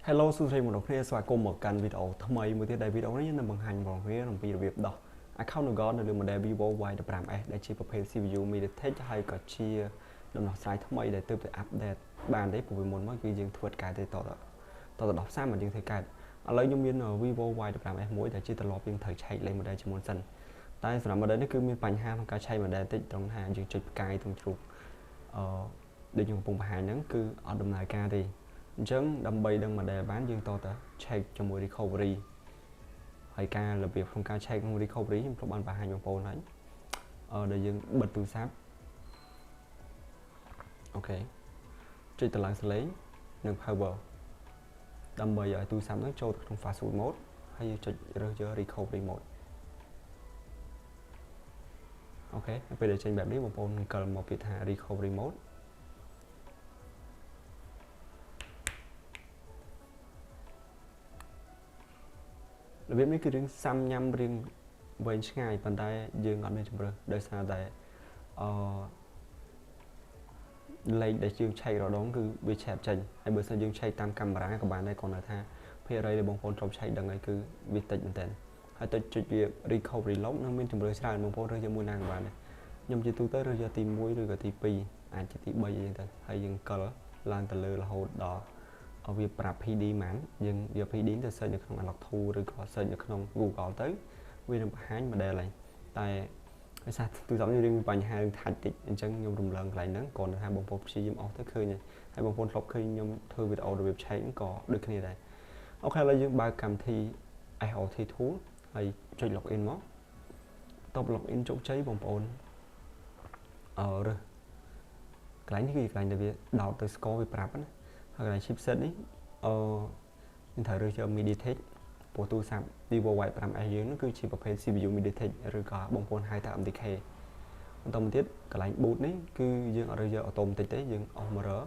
Hello សួស្តីបងប្អូនស្វាគមន៍មកកាន់វីដេអូថ្មីមួយទៀតដែលវីដេអូនេះខ្ញុំនឹងបង្ហាញបងប្អូនអំពីរបៀបដោះ account Nougat នៅលើ model Vivo Y15s ដែលជាប្រភេទ CPU MediaTek ហើយក៏ជាដំណោះស្រាយថ្មីដែលទើបតែ update បានទេព្រោះពីមុនមកគឺយើងធ្វើការទេតដោះសារមកយើងធ្វើការឥឡូវខ្ញុំមាន Vivo Y15s មួយដែលជាត្រឡប់យើងត្រូវឆែកលេខ model ជាមុនសិនតែសម្រាប់ model នេះគឺមានបញ្ហាក្នុងការឆែក model តិចត្រង់ថាយើងចុចផ្កាយត្រង់ជ្រូកដូចខ្ញុំកំពុងបង្ហាញហ្នឹងគឺអត់ដំណើរការទេអញ្ចឹងដើម្បីដឹង model បានយើងតទៅ check ជាមួយ recovery ហើយការរបៀបក្នុងការ check ក្នុង recovery ខ្ញុំធ្លាប់បានបង្ហាញបងប្អូនហើយដែលយើងបិទទូរស័ព្ទអូខេចុចតម្លើងសលេងនិង power ដើម្បីឲ្យទូរស័ព្ទហ្នឹងចូលទៅក្នុង fast food mode ហើយយើងចុចរើសយក recovery mode អូខេពេលដែលចេញបែបនេះបងប្អូននឹងកិលមកពាក្យថា recovery modeរបៀបនេះគឺរឿងសាំញ៉ាំរឿងវែងឆ្ងាយប៉ុន្តែយើងអត់មានជំរឿសដោយសារតែលេខដែលយើងឆែករដងគឺវាឆែកចេញហើយបើសិនយើងឆែកតាមកាមេរ៉ាក៏បានដែរគ្រាន់តែថាភាគរយដែលបងប្អូនធ្លាប់ឆែកដឹងហើយគឺវាតិចមែនតើហើយទៅចុចវា recovery log នឹងមានជំរឿសច្រើនបងប្អូនរើសយកមួយណាក៏បានដែរខ្ញុំជាទូទៅរើសយកទី1ឬក៏ទី2អាចជាទី3អីចឹងទៅហើយយើងកិលឡើងទៅលើរហូតដល់វាប្រាប់ PD ហ្មងយើងយក PD ទៅ search នៅក្នុង Unlock Tool ឬក៏ search នៅក្នុង Google ទៅវានឹងបង្ហាញ model ហើយតែដោយសារទូរស័ព្ទនេះមានបញ្ហាថាច់តិចអញ្ចឹងខ្ញុំរំលងកន្លែងហ្នឹងគ្រាន់តែថាបងប្អូនព្យាយាមអស់ទៅឃើញហើយបងប្អូនធ្លាប់ឃើញខ្ញុំធ្វើវីដេអូរបៀបឆែកក៏ដូចគ្នាដែរអូខេឥឡូវយើងបើកកម្មវិធី IoT Tool ហើយចុច login មកតប login ជោគជ័យបងប្អូនរើសកន្លែងនេះគឺកន្លែងដែលវាដោតទៅ score វាប្រាប់ណាហើយកន្លែង chipset នេះយើងត្រូវរើសយក MediaTek ព្រោះទូរស័ព្ទ Vivo Y15s យើងនោះគឺជាប្រភេទ CPU MediaTek ឬក៏បងប្អូនហៅថា MTK បន្តមកទៀតកន្លែង boot នេះគឺយើងអត់រើសយក automatic ទេយើងអស់មករើ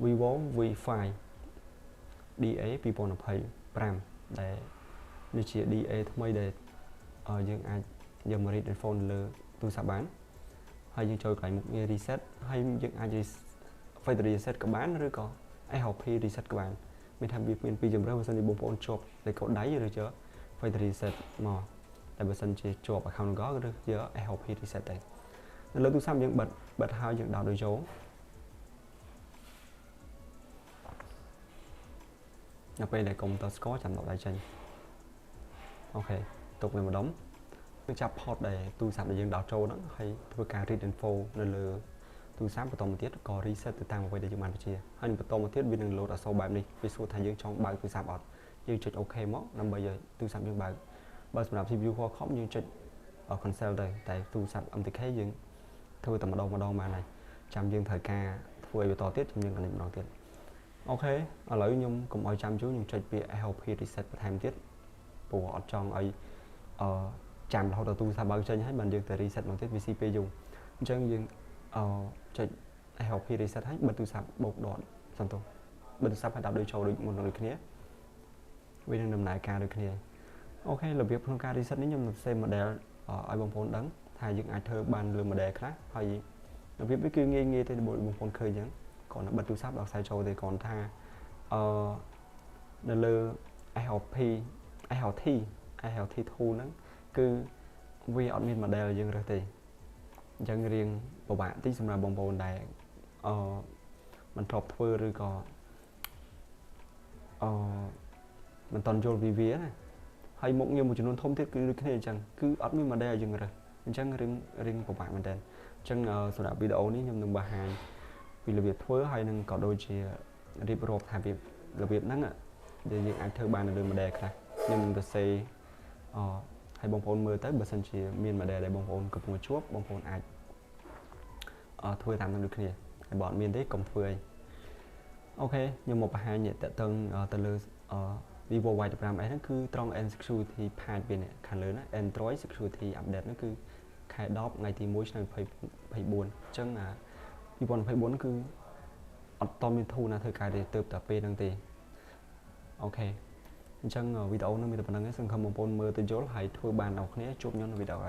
Vivo V5 DA 2025ដែលនេះជា DA ថ្មីដែលយើងអាចយកមក read phone លើទូរស័ព្ទបានហើយយើងចូលកន្លែងមុខងារ reset ហើយយើងអាច factory reset ក៏បានឬក៏ IOP reset ក៏បានមានថាវាមានពីរជម្រើសបើសិនជាបងប្អូនជាប់លេខកូដដៃឬយក factory reset មកតែបើសិនជាជាប់ account Google ឬយក IOP reset ទៅនៅលើទូរស័ព្ទយើងបិទហើយយើងដោតដូចចូលដល់ពេលដែលកុំព្យូទ័រ score ចាំដកដៃចេញអូខេទុកវាម្ដុំគឺចាប់ port ដែលទូរស័ព្ទដែលយើងដោតចូលហ្នឹងហើយធ្វើការ read info នៅលើទូរស័ព្ទបន្តមកទៀតក៏ reset ទៅតាមអ្វីដែលយើងបានបញ្ជាហើយបន្តមកទៀតវានឹង load អក្សរបែបនេះវាសួរថាយើងចង់បើកទូរស័ព្ទអត់យើងចុច OK មកដើម្បីឲ្យទូរស័ព្ទយើងបើសម្រាប់ CPU Qualcomm យើងចុច cancel ទៅតែទូរស័ព្ទ MTK យើងធ្វើតែម្ដងបានហើយចាំយើងត្រូវការធ្វើឲ្យបន្តទៀតចាំយើង connect ម្ដងទៀតអូខេឥឡូវខ្ញុំកុំឲ្យចាំយូរខ្ញុំចុចពាក្យ IOP reset បន្ថែមទៀតព្រោះអត់ចង់ឲ្យចាំរហូតដល់ទូរស័ព្ទបើកចេញហើយបានយើងទៅ reset ម្ដងទៀតវាស៊ីពេលយូរអញ្ចឹងយើងចុច IOP reset ហើយបិទទូរស័ព្ទបូកដកសន្ទុះបិទទូរស័ព្ទហើយដាក់ដូចចូលដូចមុនដូចគ្នាវានឹងដំណើរការដូចគ្នាអូខេរបៀបក្នុងការ reset នេះខ្ញុំនឹង save model ឲ្យបងប្អូនដឹងថាយើងអាចធ្វើបានលើ model ខ្លះហើយរបៀបនេះគឺងាយទេបងប្អូនឃើញអញ្ចឹងគ្រាន់តែបិទទូរស័ព្ទដល់ខ្សែចូលទេគ្រាន់ថានៅលើ IoT tool ហ្នឹងគឺវាអត់មាន model យើងរើសទេអញ្ចឹងរៀងពិបាកតិចសម្រាប់បងប្អូនដែលមិនធ្លាប់ធ្វើឬក៏មិនតន់យល់ពីវាណាហើយមុខងារមួយចំនួនធំទៀតគឺដូចគ្នាអញ្ចឹងគឺអត់មាន model យើងរើសអញ្ចឹងរៀងពិបាកមែនតើអញ្ចឹងសម្រាប់វីដេអូនេះខ្ញុំនឹងបង្ហាញពីរបៀបធ្វើហើយនឹងក៏ដូចជារៀបរាប់ថារបៀបហ្នឹងដែលយើងអាចធ្វើបាននៅលើ model ខ្លះខ្ញុំនឹងទៅសេហើយបងប្អូនមើលទៅបើសិនជាមាន model ដែលបងប្អូនកំពុងជួបបងប្អូនអាចធ្វើតាមនឹងដូចគ្នាហើយបើអត់មានទេកុំធ្វើអីអូខេខ្ញុំមកបង្ហាញតើតឹងទៅលើVivo Y15s ហ្នឹងគឺត្រង់ N security patch វានេះខាងលើណា Android security update ហ្នឹងគឺខែ10ថ្ងៃទី1ឆ្នាំ2024អញ្ចឹង2024គឺអត់តមានធូរណាធ្វើការទេទៅតែពេលហ្នឹងទេអូខេអញ្ចឹងវីដេអូនេះមានតែប៉ុណ្្នឹងឯងសង្ឃឹមបងប្អូនមើលទៅយល់ហើយធ្វើបានដល់គ្នាជួបខ្ញុំនៅវីដេអូ